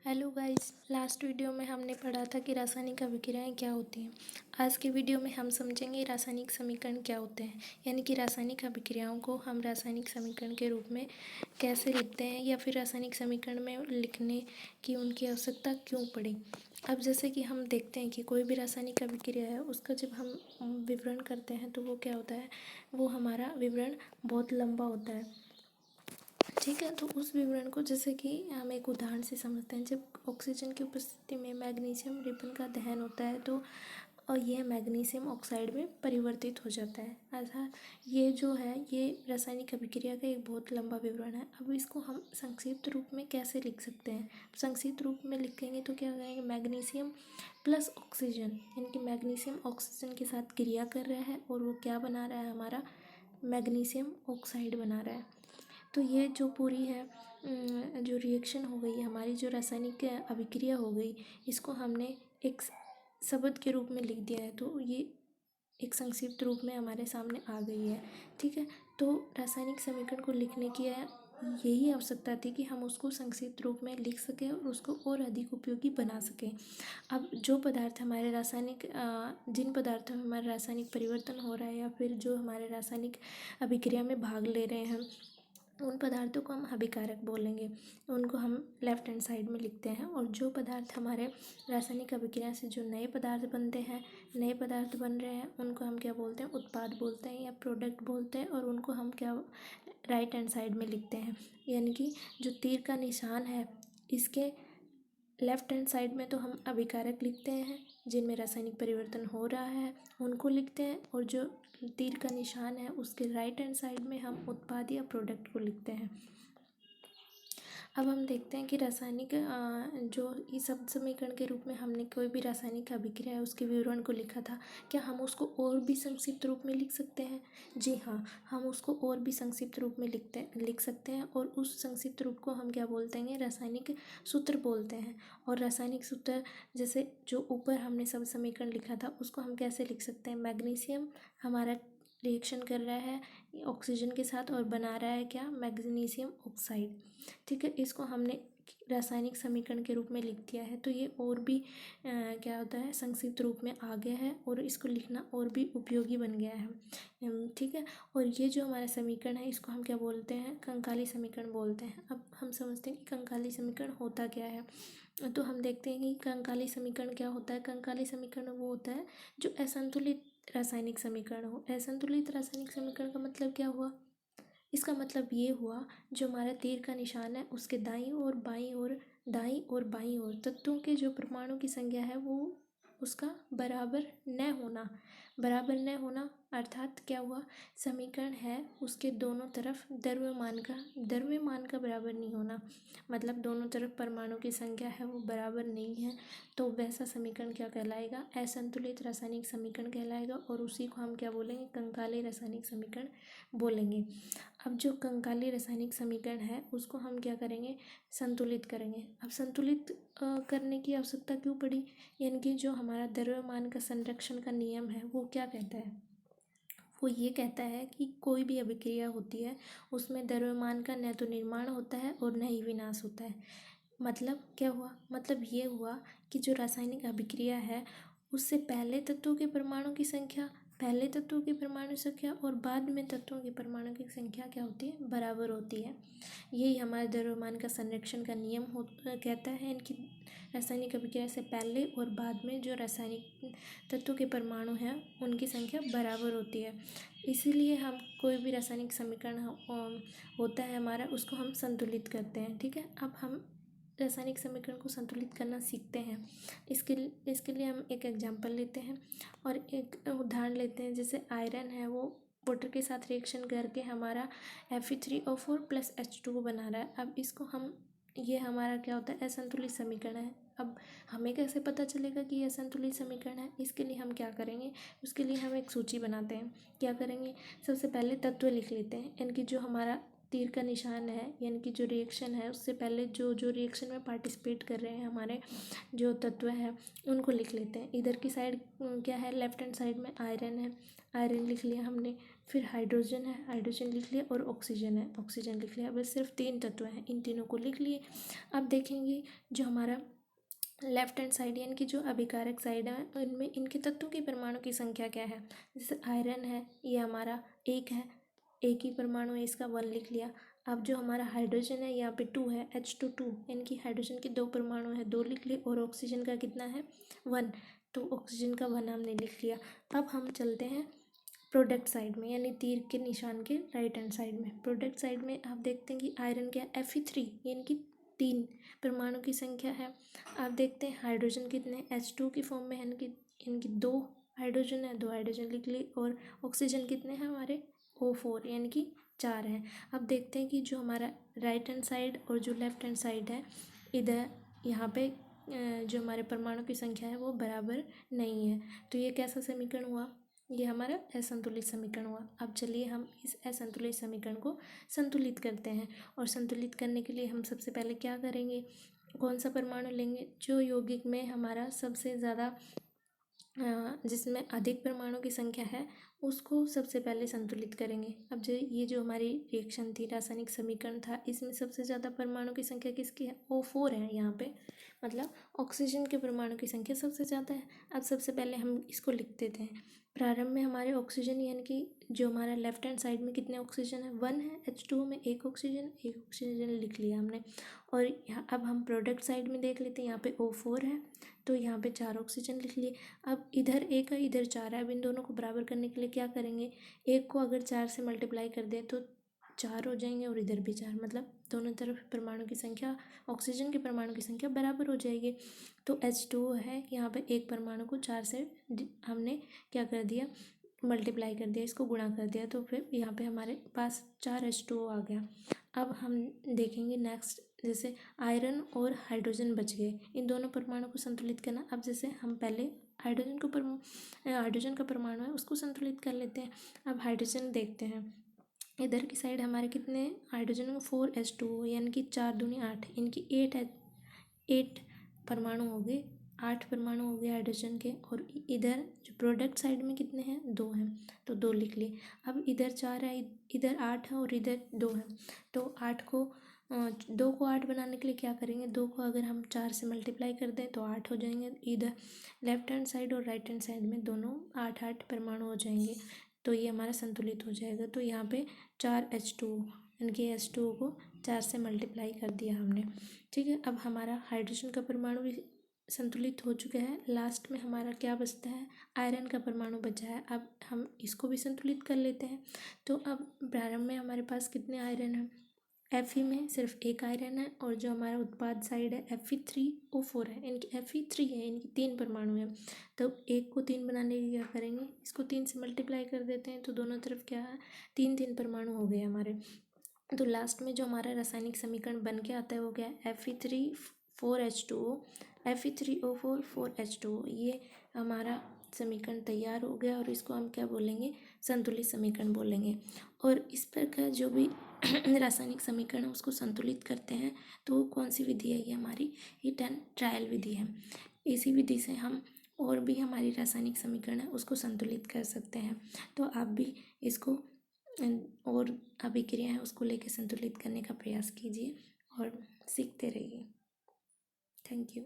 Hello guys, last video में हमने पढ़ा था कि रासायनिक अभिक्रियाएं क्या होती हैं। आज के वीडियो में हम समझेंगे रासायनिक समीकरण क्या होते हैं, यानी कि रासायनिक अभिक्रियाओं को हम रासायनिक समीकरण के रूप में कैसे लिखते हैं या फिर रासायनिक समीकरण में लिखने की उनकी आवश्यकता क्यों पड़ी। अब जैसे कि हम देखते हैं कि कोई भी रासायनिक अभिक्रिया है, उसका जब हम विवरण करते हैं तो वो क्या होता है, वो हमारा विवरण बहुत लंबा होता है। ठीक है, तो उस विवरण को जैसे कि हम एक उदाहरण से समझते हैं। जब ऑक्सीजन की उपस्थिति में मैग्नीशियम रिबन का दहन होता है तो और यह मैग्नीशियम ऑक्साइड में परिवर्तित हो जाता है। अर्थात ये जो है ये रासायनिक अभिक्रिया का एक बहुत लंबा विवरण है। अब इसको हम संक्षिप्त रूप में कैसे लिख सकते हैं? संक्षिप्त रूप में लिखेंगे तो क्या कहेंगे, मैग्नीशियम प्लस ऑक्सीजन, यानी कि मैग्नीशियम ऑक्सीजन के साथ क्रिया कर रहा है और वो क्या बना रहा है, हमारा मैग्नीशियम ऑक्साइड बना रहा है। तो ये जो पूरी है जो रिएक्शन हो गई, हमारी जो रासायनिक अभिक्रिया हो गई, इसको हमने एक शब्द के रूप में लिख दिया है। तो ये एक संक्षिप्त रूप में हमारे सामने आ गई है। ठीक है, तो रासायनिक समीकरण को लिखने की यही आवश्यकता थी कि हम उसको संक्षिप्त रूप में लिख सकें और उसको और अधिक उपयोगी बना सकें। अब जो पदार्थ हमारे जिन पदार्थों में हमारा रासायनिक परिवर्तन हो रहा है या फिर जो हमारे रासायनिक अभिक्रिया में भाग ले रहे हैं, उन पदार्थों को हम अभिकारक बोलेंगे। उनको हम लेफ्ट हैंड साइड में लिखते हैं। और जो पदार्थ हमारे रासायनिक अभिक्रिया से जो नए पदार्थ बनते हैं, नए पदार्थ बन रहे हैं, उनको हम क्या बोलते हैं, उत्पाद बोलते हैं या प्रोडक्ट बोलते हैं। और उनको हम क्या राइट हैंड साइड में लिखते हैं, यानी कि जो तीर का निशान है इसके लेफ्ट हैंड साइड में तो हम अभिकारक लिखते हैं जिनमें रासायनिक परिवर्तन हो रहा है, उनको लिखते हैं। और जो तीर का निशान है उसके राइट हैंड साइड में हम उत्पाद या प्रोडक्ट को लिखते हैं। अब हम देखते हैं कि रासायनिक जो इस शब्द समीकरण के रूप में हमने कोई भी रासायनिक अभिक्रिया है उसके विवरण को लिखा था, क्या हम उसको और भी संक्षिप्त रूप में लिख सकते हैं? जी हाँ, हम उसको और भी संक्षिप्त रूप में लिख सकते हैं। और उस संक्षिप्त रूप को हम क्या बोलते हैं, रासायनिक सूत्र बोलते हैं। और रासायनिक सूत्र जैसे जो ऊपर हमने शब्द समीकरण लिखा था उसको हम कैसे लिख सकते हैं, मैग्नीशियम हमारा रिएक्शन कर रहा है ऑक्सीजन के साथ और बना रहा है क्या, मैग्नीशियम ऑक्साइड। ठीक है, इसको हमने रासायनिक समीकरण के रूप में लिख दिया है। तो ये और भी क्या होता है, संक्षिप्त रूप में आ गया है और इसको लिखना और भी उपयोगी बन गया है। ठीक है, और ये जो हमारा समीकरण है इसको हम क्या बोलते हैं, कंकाली समीकरण बोलते हैं। अब हम समझते हैं कि कंकाली समीकरण होता क्या है। तो हम देखते हैं कि कंकाली समीकरण क्या होता है। कंकाली समीकरण वो होता है जो असंतुलित रासायनिक समीकरण हो। असंतुलित रासायनिक समीकरण का मतलब क्या हुआ, इसका मतलब ये हुआ जो हमारा तीर का निशान है उसके दाईं और बाईं ओर तत्वों के जो परमाणु की संख्या है वो उसका बराबर न होना अर्थात क्या हुआ, समीकरण है उसके दोनों तरफ द्रव्यमान का बराबर नहीं होना, मतलब दोनों तरफ परमाणु की संख्या है वो बराबर नहीं है। तो वैसा समीकरण क्या कहलाएगा, असंतुलित रासायनिक समीकरण कहलाएगा। और उसी को हम क्या बोलेंगे, कंकाली रासायनिक समीकरण बोलेंगे। अब जो कंकाली रासायनिक समीकरण है उसको हम क्या करेंगे, संतुलित करेंगे। अब संतुलित करने की आवश्यकता क्यों पड़ी, यानी कि जो हमारा द्रव्यमान का संरक्षण का नियम है वो क्या कहता है, वो ये कहता है कि कोई भी अभिक्रिया होती है उसमें द्रव्यमान का न तो निर्माण होता है और न ही विनाश होता है। मतलब क्या हुआ, मतलब ये हुआ कि जो रासायनिक अभिक्रिया है उससे पहले तत्वों की परमाणु संख्या और बाद में तत्वों की परमाणु की संख्या क्या होती है, बराबर होती है। यही हमारे द्रव्यमान का संरक्षण का नियम कहता है। इनकी रासायनिक अभिक्रिया से पहले और बाद में जो रासायनिक तत्वों के परमाणु हैं उनकी संख्या बराबर होती है। इसीलिए हम कोई भी रासायनिक समीकरण होता है हमारा उसको हम संतुलित करते हैं। ठीक है, अब हम रासायनिक समीकरण को संतुलित करना सीखते हैं। इसके लिए हम एक एग्जांपल लेते हैं और एक उदाहरण लेते हैं। जैसे आयरन है वो वाटर के साथ रिएक्शन करके हमारा Fe3O4 + H2O बना रहा है। अब इसको हम ये हमारा क्या होता है, असंतुलित समीकरण है। अब हमें कैसे पता चलेगा कि ये असंतुलित समीकरण है, इसके लिए हम क्या करेंगे, उसके लिए हम एक सूची बनाते हैं। क्या करेंगे, सबसे पहले तत्व लिख लेते हैं, यानी कि जो हमारा तीर का निशान है यानी कि जो रिएक्शन है उससे पहले जो जो रिएक्शन में पार्टिसिपेट कर रहे हैं हमारे जो तत्व हैं उनको लिख लेते हैं। इधर की साइड क्या है, लेफ्ट हैंड साइड में आयरन है, आयरन लिख लिया हमने। फिर हाइड्रोजन है, हाइड्रोजन लिख लिया, और ऑक्सीजन है, ऑक्सीजन लिख लिया। बस सिर्फ 3 तत्व हैं, इन तीनों को लिख लिए। अब देखेंगे जो हमारा लेफ्ट हैंड साइड यानी कि जो अभिकारक साइड है इनमें इनके तत्वों की परमाणु की संख्या क्या है। जैसे आयरन है, ये हमारा 1 है, एक ही परमाणु है, इसका 1 लिख लिया। अब जो हमारा हाइड्रोजन है यहाँ पे 2 है, H2 यानी कि हाइड्रोजन के 2 परमाणु है, 2 लिख लिए। और ऑक्सीजन का कितना है, 1, तो ऑक्सीजन का 1 हमने लिख लिया। अब हम चलते हैं प्रोडक्ट साइड में यानी तीर के निशान के राइट हैंड साइड में। प्रोडक्ट साइड में आप देखते हैं कि आयरन क्या, Fe3 यानी कि 3 परमाणु की संख्या है। आप देखते हैं हाइड्रोजन कितने, H2 की फॉर्म में है इनकी 2 हाइड्रोजन है, 2 हाइड्रोजन लिख ली। और ऑक्सीजन कितने हैं हमारे, O4 यानी कि 4 हैं। अब देखते हैं कि जो हमारा राइट हैंड साइड और जो लेफ्ट हैंड साइड है इधर यहाँ पे जो हमारे परमाणु की संख्या है वो बराबर नहीं है। तो ये कैसा समीकरण हुआ, ये हमारा असंतुलित समीकरण हुआ। अब चलिए हम इस असंतुलित समीकरण को संतुलित करते हैं। और संतुलित करने के लिए हम सबसे पहले क्या करेंगे, कौन सा परमाणु लेंगे, जो यौगिक में हमारा सबसे ज़्यादा जिसमें अधिक परमाणु की संख्या है उसको सबसे पहले संतुलित करेंगे। अब जो हमारी रिएक्शन थी, रासायनिक समीकरण था, इसमें सबसे ज़्यादा परमाणु की संख्या किसकी है, O4 है यहाँ पे, मतलब ऑक्सीजन के परमाणु की संख्या सबसे ज़्यादा है। अब सबसे पहले हम इसको लिख देते हैं। प्रारंभ में हमारे ऑक्सीजन यानी कि जो हमारा लेफ्ट हैंड साइड में कितने ऑक्सीजन है, 1 है, H2 में 1 ऑक्सीजन लिख लिया हमने। और यहाँ अब हम प्रोडक्ट साइड में देख लेते हैं, यहाँ पे O4 है तो यहाँ पे 4 ऑक्सीजन लिख लिए। अब इधर 1 है, इधर 4 है। अब इन दोनों को बराबर करने के लिए क्या करेंगे, 1 को अगर 4 से मल्टीप्लाई कर दें तो 4 हो जाएंगे, और इधर भी 4, मतलब दोनों तरफ परमाणु की संख्या, ऑक्सीजन के परमाणु की संख्या बराबर हो जाएगी। तो H2 है, यहाँ पे एक परमाणु को 4 से हमने क्या कर दिया, मल्टीप्लाई कर दिया, इसको गुणा कर दिया, तो फिर यहाँ पे हमारे पास 4 H2O आ गया। अब हम देखेंगे नेक्स्ट, जैसे आयरन और हाइड्रोजन बच गए, इन दोनों परमाणु को संतुलित करना। अब जैसे हम पहले हाइड्रोजन का परमाणु है उसको संतुलित कर लेते हैं। अब हाइड्रोजन देखते हैं, इधर की साइड हमारे कितने हाइड्रोजन में 4H2O यानी कि 4 दूनी 8, इनकी 8 परमाणु हो गए, 8 परमाणु हो गए हाइड्रोजन के। और इधर जो प्रोडक्ट साइड में कितने हैं, 2 हैं, तो 2 लिख लिए। अब इधर 4 है, इधर 8 है, और इधर 2 है, तो 2 को 8 बनाने के लिए क्या करेंगे, 2 को अगर हम 4 से मल्टीप्लाई कर दें तो 8 हो जाएंगे। इधर लेफ्ट हैंड साइड और राइट हैंड साइड में दोनों 8 परमाणु हो जाएंगे, तो ये हमारा संतुलित हो जाएगा। तो यहाँ पे 4H2O यानी कि H2O को 4 से मल्टीप्लाई कर दिया हमने, ठीक है। अब हमारा हाइड्रोजन का परमाणु भी संतुलित हो चुका है। लास्ट में हमारा क्या बचता है, आयरन का परमाणु बचा है। अब हम इसको भी संतुलित कर लेते हैं। तो अब प्रारंभ में हमारे पास कितने आयरन हैं, Fe में सिर्फ 1 आयरन है, और जो हमारा उत्पाद साइड है Fe3O4 है, इनकी Fe3 है, इनकी 3 परमाणु है। तो 1 को 3 बनाने के लिए क्या करेंगे, इसको 3 से मल्टीप्लाई कर देते हैं, तो दोनों तरफ क्या है, 3 परमाणु हो गए हमारे। तो लास्ट में जो हमारा रासायनिक समीकरण बन के आता है वो क्या है, Fe3 4H2O, Fe3O4 4H2O, ये हमारा समीकरण तैयार हो गया। और इसको हम क्या बोलेंगे, संतुलित समीकरण बोलेंगे। और इस प्रकार जो भी रासायनिक समीकरण है उसको संतुलित करते हैं, तो कौन सी विधि है, ये हमारी हिट एंड ट्रायल विधि है। इसी विधि से हम और भी हमारी रासायनिक समीकरण है उसको संतुलित कर सकते हैं। तो आप भी इसको और अभिक्रिया है उसको लेकर संतुलित करने का प्रयास कीजिए और सीखते रहिए। Thank you.